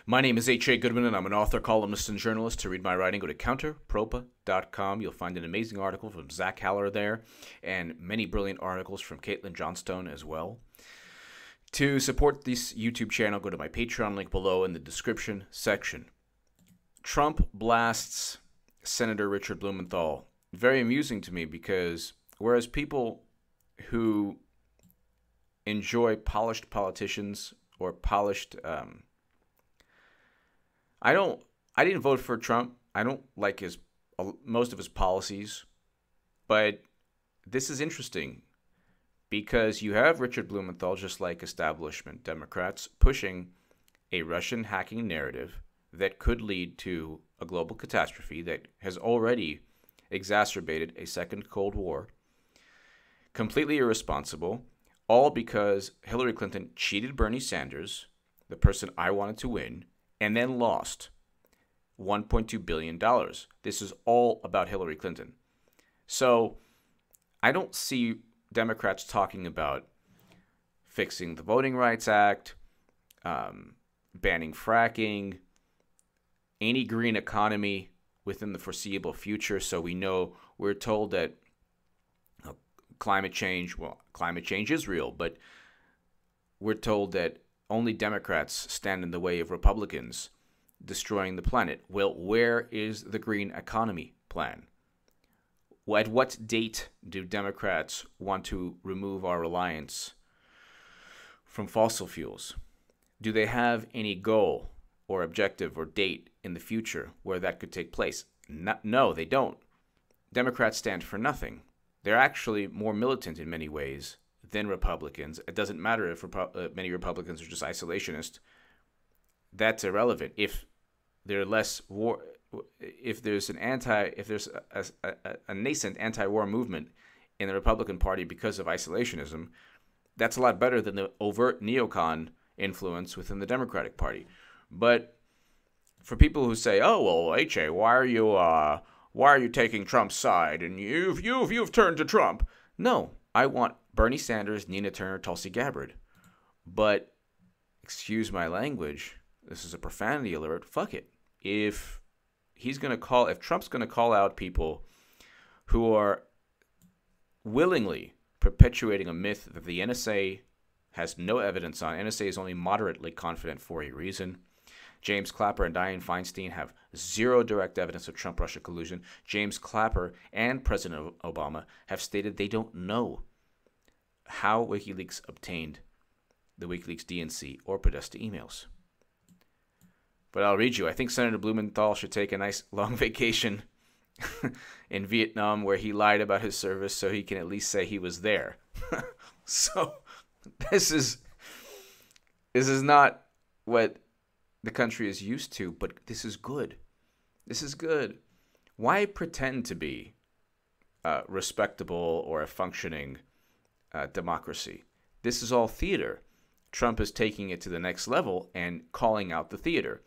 My name is H.A. Goodman, and I'm an author, columnist, and journalist. To read my writing, go to counterpropa.com. You'll find an amazing article from Zach Haller there, and many brilliant articles from Caitlin Johnstone as well. To support this YouTube channel, go to my Patreon link below in the description section. Trump blasts Senator Richard Blumenthal. Very amusing to me because whereas people who enjoy polished politicians or polished... I didn't vote for Trump. I don't like most of his policies. But this is interesting because you have Richard Blumenthal, just like establishment Democrats, pushing a Russian hacking narrative that could lead to a global catastrophe that has already exacerbated a second Cold War. Completely irresponsible, all because Hillary Clinton cheated Bernie Sanders, the person I wanted to win, and then lost $1.2 billion. This is all about Hillary Clinton. So I don't see Democrats talking about fixing the Voting Rights Act, banning fracking, any green economy within the foreseeable future. So we're told that climate change is real, but we're told that only Democrats stand in the way of Republicans destroying the planet. Well, where is the green economy plan? At what date do Democrats want to remove our reliance from fossil fuels? Do they have any goal or objective or date in the future where that could take place? No, they don't. Democrats stand for nothing. They're actually more militant in many ways than Republicans. It doesn't matter if many Republicans are just isolationist. That's irrelevant. If they're less war, if there's a nascent anti-war movement in the Republican Party because of isolationism, that's a lot better than the overt neocon influence within the Democratic Party. But for people who say, "Oh well, H.A., why are you taking Trump's side and you've turned to Trump?" No, I want Bernie Sanders, Nina Turner, Tulsi Gabbard. But, excuse my language, this is a profanity alert, fuck it. If Trump's going to call out people who are willingly perpetuating a myth that the NSA has no evidence on, NSA is only moderately confident for a reason. James Clapper and Dianne Feinstein have zero direct evidence of Trump-Russia collusion. James Clapper and President Obama have stated they don't know how WikiLeaks obtained the WikiLeaks DNC or Podesta emails. But I'll read you. I think Senator Blumenthal should take a nice long vacation in Vietnam where he lied about his service so he can at least say he was there. So this is not what the country is used to, but this is good. This is good. Why pretend to be respectable or a functioning democracy? This is all theater. Trump is taking it to the next level and calling out the theater.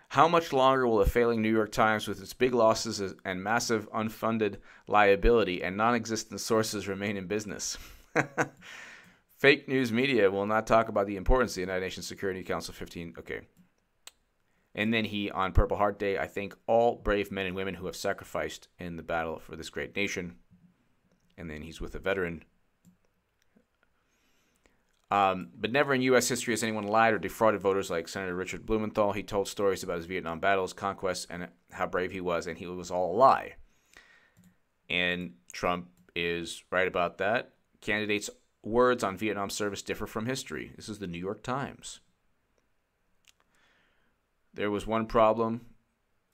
How much longer will a failing New York Times with its big losses and massive unfunded liability and non-existent sources remain in business? Fake news media will not talk about the importance of the United Nations Security Council 15. Okay. And then he, on Purple Heart Day, I thank all brave men and women who have sacrificed in the battle for this great nation. And then he's with a veteran. But never in U.S. history has anyone lied or defrauded voters like Senator Richard Blumenthal. He told stories about his Vietnam battles, conquests, and how brave he was, and he was all a lie. And Trump is right about that. Candidates' words on Vietnam service differ from history. This is the New York Times. There was one problem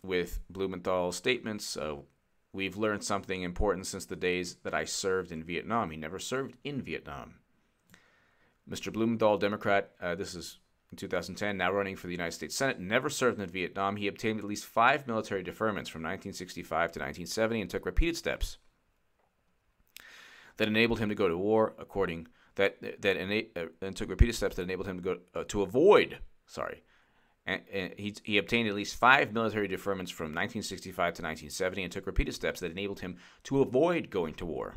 with Blumenthal's statements. So we've learned something important since the days that I served in Vietnam. He never served in Vietnam. Mr. Blumenthal, Democrat, this is in 2010, now running for the United States Senate, never served in Vietnam. He obtained at least 5 military deferments from 1965 to 1970 and took repeated steps that enabled him to go to war. And took repeated steps that enabled him to go to avoid. And he obtained at least 5 military deferments from 1965 to 1970 and took repeated steps that enabled him to avoid going to war.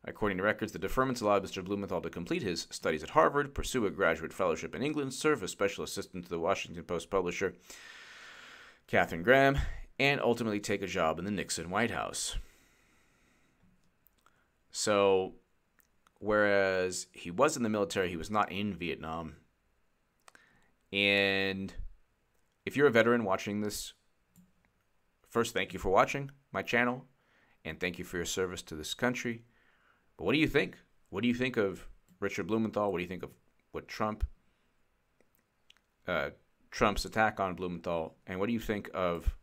According to records, the deferments allowed Mr. Blumenthal to complete his studies at Harvard, pursue a graduate fellowship in England, serve as special assistant to the Washington Post publisher Katharine Graham, and ultimately take a job in the Nixon White House. So, whereas he was in the military, he was not in Vietnam. And if you're a veteran watching this, first, thank you for watching my channel, and thank you for your service to this country. But what do you think? What do you think of Richard Blumenthal? What do you think of what Trump's attack on Blumenthal? And what do you think of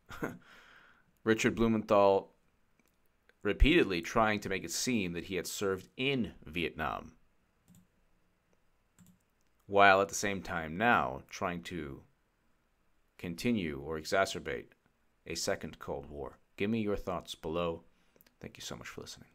Richard Blumenthal repeatedly trying to make it seem that he had served in Vietnam, while at the same time now trying to continue or exacerbate a second Cold War? Give me your thoughts below. Thank you so much for listening.